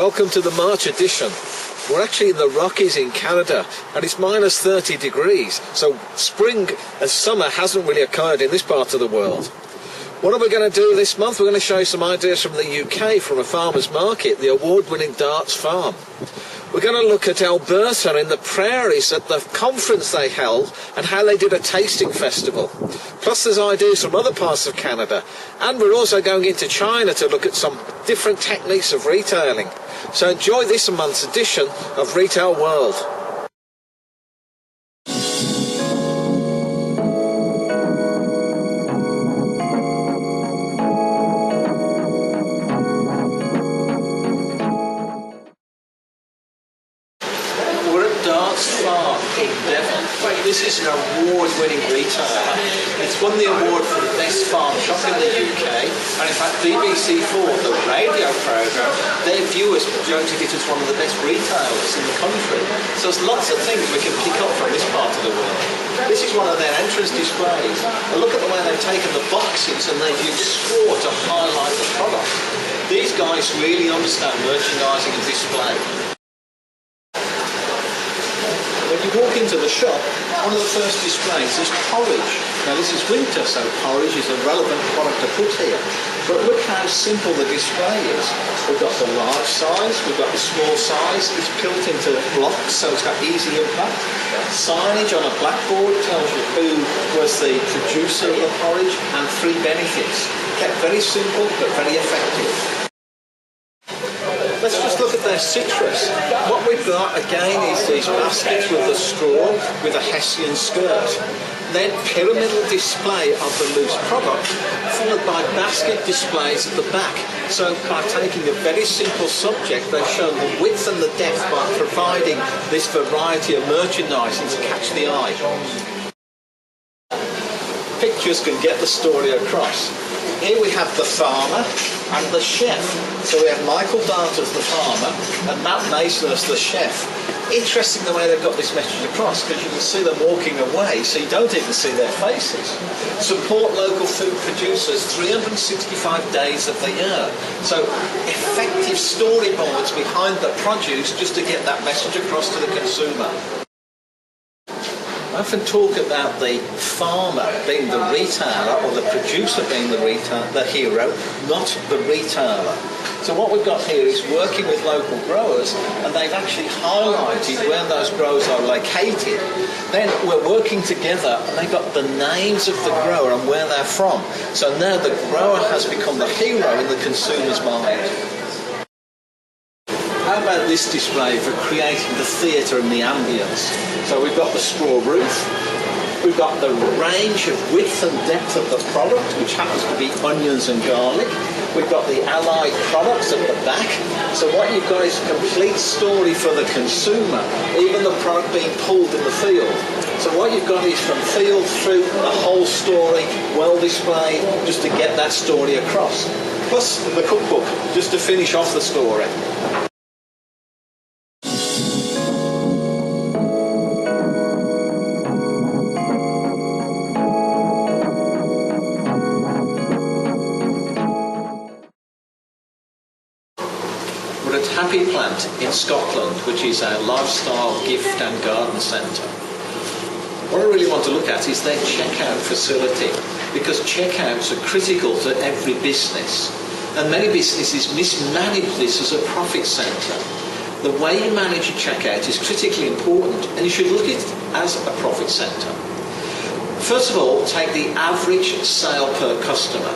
Welcome to the March edition. We're actually in the Rockies in Canada and it's minus 30 degrees, so spring and summer hasn't really occurred in this part of the world. What are we going to do this month? We're going to show you some ideas from the UK, from a farmer's market, the award-winning Darts Farm. We're going to look at Alberta in the prairies at the conference they held and how they did a tasting festival. Plus there's ideas from other parts of Canada. And we're also going into China to look at some different techniques of retailing. So enjoy this month's edition of Retail World. This is an award-winning retailer. It's won the award for the best farm shop in the UK, and in fact BBC4, the radio programme, their viewers voted it as one of the best retailers in the country. So there's lots of things we can pick up from this part of the world. This is one of their entrance displays. And look at the way they've taken the boxes and they've used straw to highlight the product. These guys really understand merchandising and display. When you walk into the shop, one of the first displays is porridge. Now this is winter, so porridge is a relevant product to put here. But look how simple the display is. We've got the large size, we've got the small size, it's built into blocks so it's got easy impact. Signage on a blackboard tells you who was the producer of the porridge and 3 benefits. Kept very simple but very effective. Let's just look at their citrus. What we've got again is these baskets with the straw with a Hessian skirt. Then pyramidal display of the loose product, followed by basket displays at the back. So by taking a very simple subject, they've shown the width and the depth by providing this variety of merchandising to catch the eye. Pictures can get the story across. Here we have the farmer and the chef. So we have Michael Dart as the farmer and Matt Mason as the chef. Interesting the way they've got this message across, because you can see them walking away, so you don't even see their faces. Support local food producers 365 days of the year. So effective storyboards behind the produce just to get that message across to the consumer. I often talk about the farmer being the retailer or the producer being the hero, not the retailer. So what we've got here is working with local growers, and they've actually highlighted where those growers are located. Then we're working together and they've got the names of the grower and where they're from. So now the grower has become the hero in the consumer's mind. How about this display for creating the theatre and the ambience? So we've got the straw roof, we've got the range of width and depth of the product, which happens to be onions and garlic. We've got the allied products at the back. So what you've got is a complete story for the consumer, even the product being pulled in the field. So what you've got is from field through the whole story, well displayed, just to get that story across. Plus the cookbook, just to finish off the story. Happy Plant in Scotland, which is a lifestyle gift and garden centre. What I really want to look at is their checkout facility, because checkouts are critical to every business, and many businesses mismanage this as a profit centre. The way you manage your checkout is critically important, and you should look at it as a profit centre. First of all, take the average sale per customer,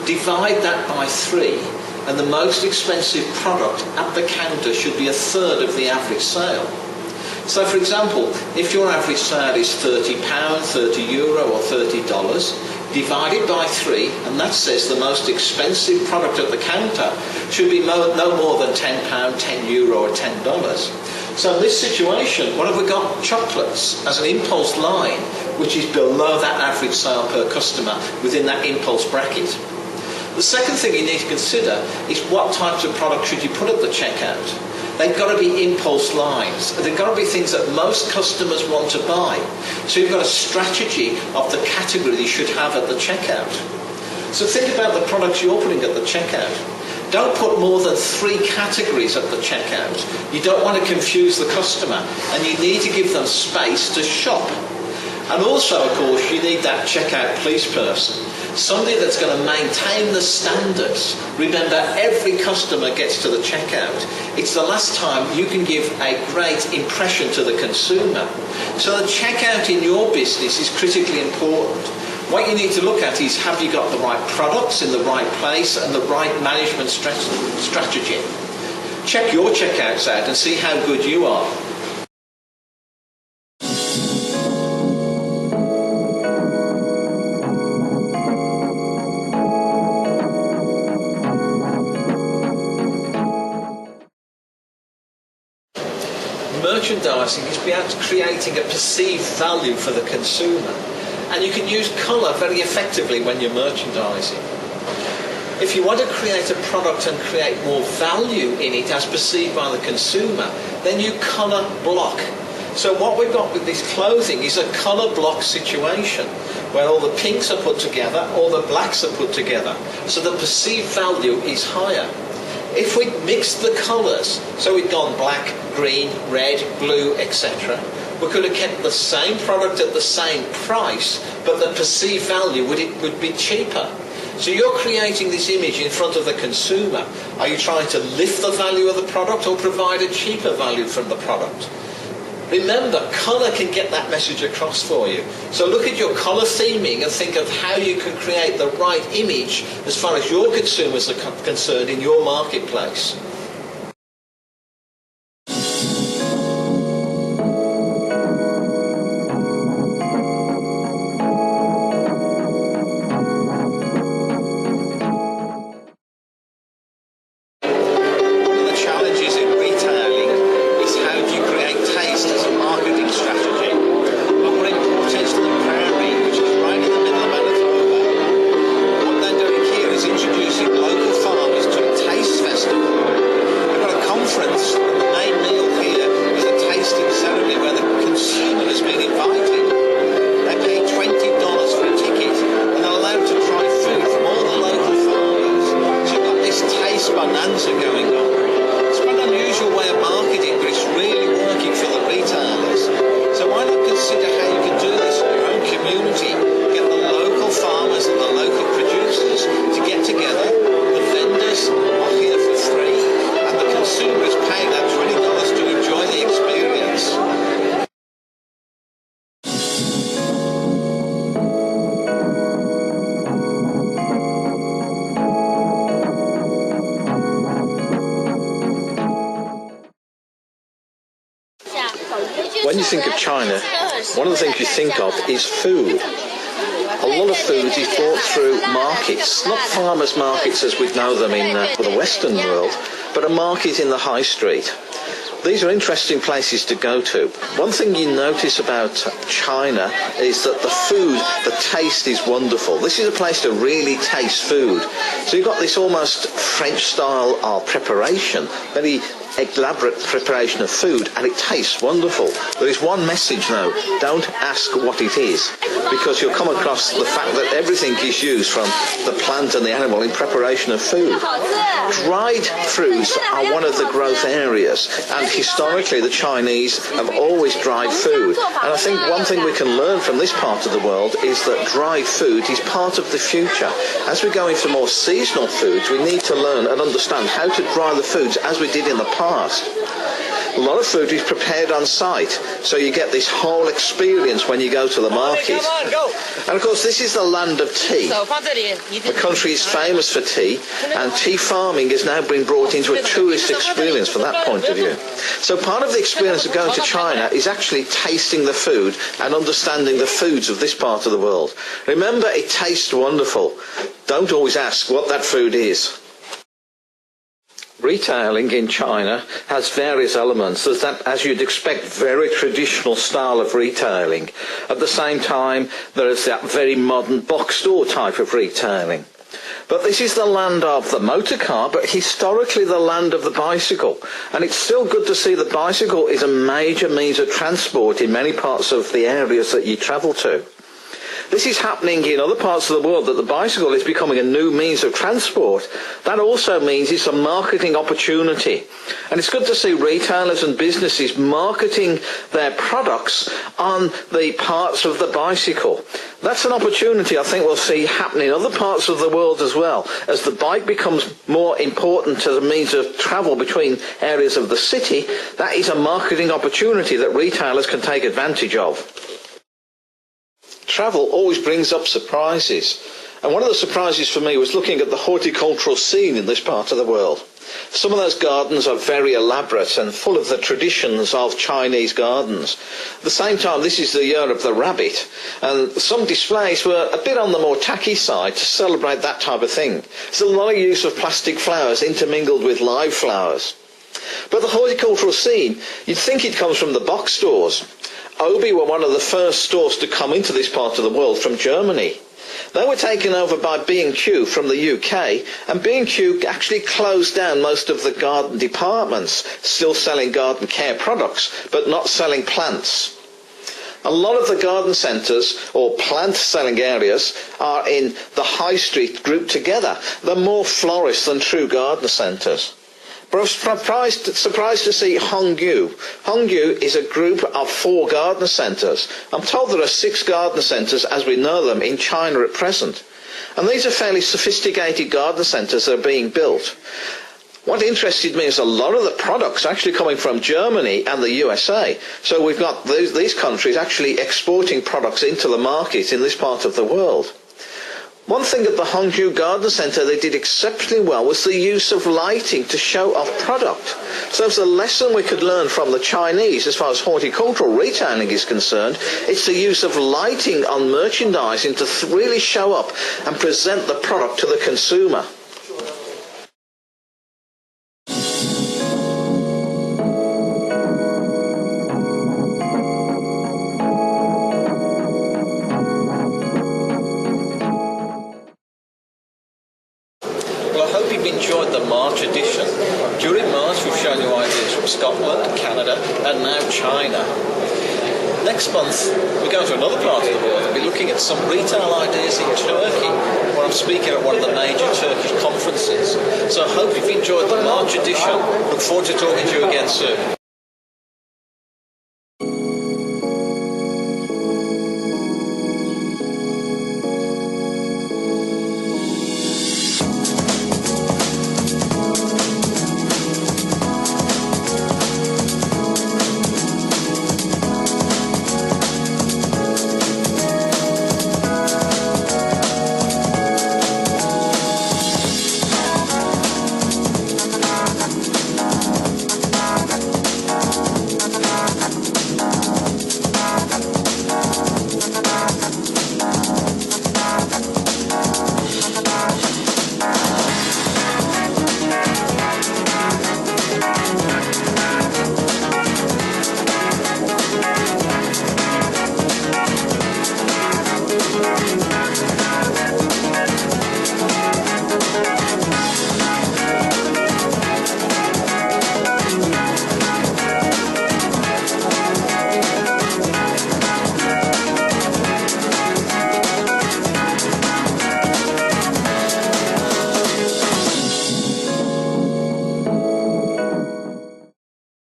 divide that by 3, and the most expensive product at the counter should be 1/3 of the average sale. So for example, if your average sale is £30, €30 or $30, divide it by 3, and that says the most expensive product at the counter should be no more than £10, €10 or $10. So in this situation, what have we got? Chocolates as an impulse line, which is below that average sale per customer within that impulse bracket. The second thing you need to consider is what types of products should you put at the checkout. They've got to be impulse lines. They've got to be things that most customers want to buy. So you've got a strategy of the category you should have at the checkout. So think about the products you're putting at the checkout. Don't put more than 3 categories at the checkout. You don't want to confuse the customer, and you need to give them space to shop. And also, of course, you need that checkout police person, somebody that's going to maintain the standards. Remember, every customer gets to the checkout. It's the last time you can give a great impression to the consumer. So the checkout in your business is critically important. What you need to look at is, have you got the right products in the right place and the right management strategy? Check your checkouts out and see how good you are. Merchandising is about creating a perceived value for the consumer, and you can use colour very effectively when you're merchandising. If you want to create a product and create more value in it as perceived by the consumer, then you colour block. So what we've got with this clothing is a colour block situation, where all the pinks are put together, all the blacks are put together, so the perceived value is higher. If we'd mixed the colours, so we'd gone black, green, red, blue, etc., we could have kept the same product at the same price, but the perceived value would be cheaper. So you're creating this image in front of the consumer. Are you trying to lift the value of the product or provide a cheaper value from the product? Remember, colour can get that message across for you. So look at your colour theming and think of how you can create the right image as far as your consumers are concerned in your marketplace. When you think of China, one of the things you think of is food. A lot of food is brought through markets, not farmers' markets as we know them in the Western world, but a market in the high street. These are interesting places to go to. One thing you notice about China is that the food, the taste is wonderful. This is a place to really taste food. So you've got this almost French style of preparation, very elaborate preparation of food, and it tastes wonderful. There is one message though: don't ask what it is, because you'll come across the fact that everything is used from the plant and the animal in preparation of food. Dried fruits are one of the growth areas, and historically the Chinese have always dried food. And I think one thing we can learn from this part of the world is that dried food is part of the future. As we go into more seasonal foods, we need to learn and understand how to dry the foods as we did in the past. A lot of food is prepared on site, so you get this whole experience when you go to the market. And of course, this is the land of tea. The country is famous for tea, and tea farming has now been brought into a tourist experience from that point of view. So part of the experience of going to China is actually tasting the food and understanding the foods of this part of the world. Remember, it tastes wonderful. Don't always ask what that food is. Retailing in China has various elements. There's that, as you'd expect, very traditional style of retailing. At the same time, there is that very modern box store type of retailing. But this is the land of the motor car, but historically the land of the bicycle. And it's still good to see the bicycle is a major means of transport in many parts of the areas that you travel to. This is happening in other parts of the world, that the bicycle is becoming a new means of transport. That also means it's a marketing opportunity. And it's good to see retailers and businesses marketing their products on the parts of the bicycle. That's an opportunity I think we'll see happen in other parts of the world as well, as the bike becomes more important as a means of travel between areas of the city. That is a marketing opportunity that retailers can take advantage of. Travel always brings up surprises, and one of the surprises for me was looking at the horticultural scene in this part of the world. Some of those gardens are very elaborate and full of the traditions of Chinese gardens. At the same time, this is the year of the rabbit, and some displays were a bit on the more tacky side to celebrate that type of thing. There's a lot of use of plastic flowers intermingled with live flowers. But the horticultural scene, you'd think it comes from the box stores. Obi were one of the first stores to come into this part of the world from Germany. They were taken over by B&Q from the UK, and B&Q actually closed down most of the garden departments, still selling garden care products, but not selling plants. A lot of the garden centres, or plant selling areas, are in the high street grouped together. They're more florists than true garden centres. But I was surprised to see Hongyu. Hongyu is a group of 4 garden centres. I'm told there are 6 garden centres as we know them in China at present. And these are fairly sophisticated garden centres that are being built. What interested me is a lot of the products actually coming from Germany and the USA. So we've got these countries actually exporting products into the market in this part of the world. One thing at the Hongju Garden Centre they did exceptionally well was the use of lighting to show off product. So there's a lesson we could learn from the Chinese as far as horticultural retailing is concerned. It's the use of lighting on merchandising to really show up and present the product to the consumer. Well, I hope you've enjoyed the March edition. During March, we've shown you ideas from Scotland, Canada, and now China. Next month, we're going to another part of the world. We'll be looking at some retail ideas in Turkey, where I'm speaking at one of the major Turkish conferences. So I hope you've enjoyed the March edition. Look forward to talking to you again soon.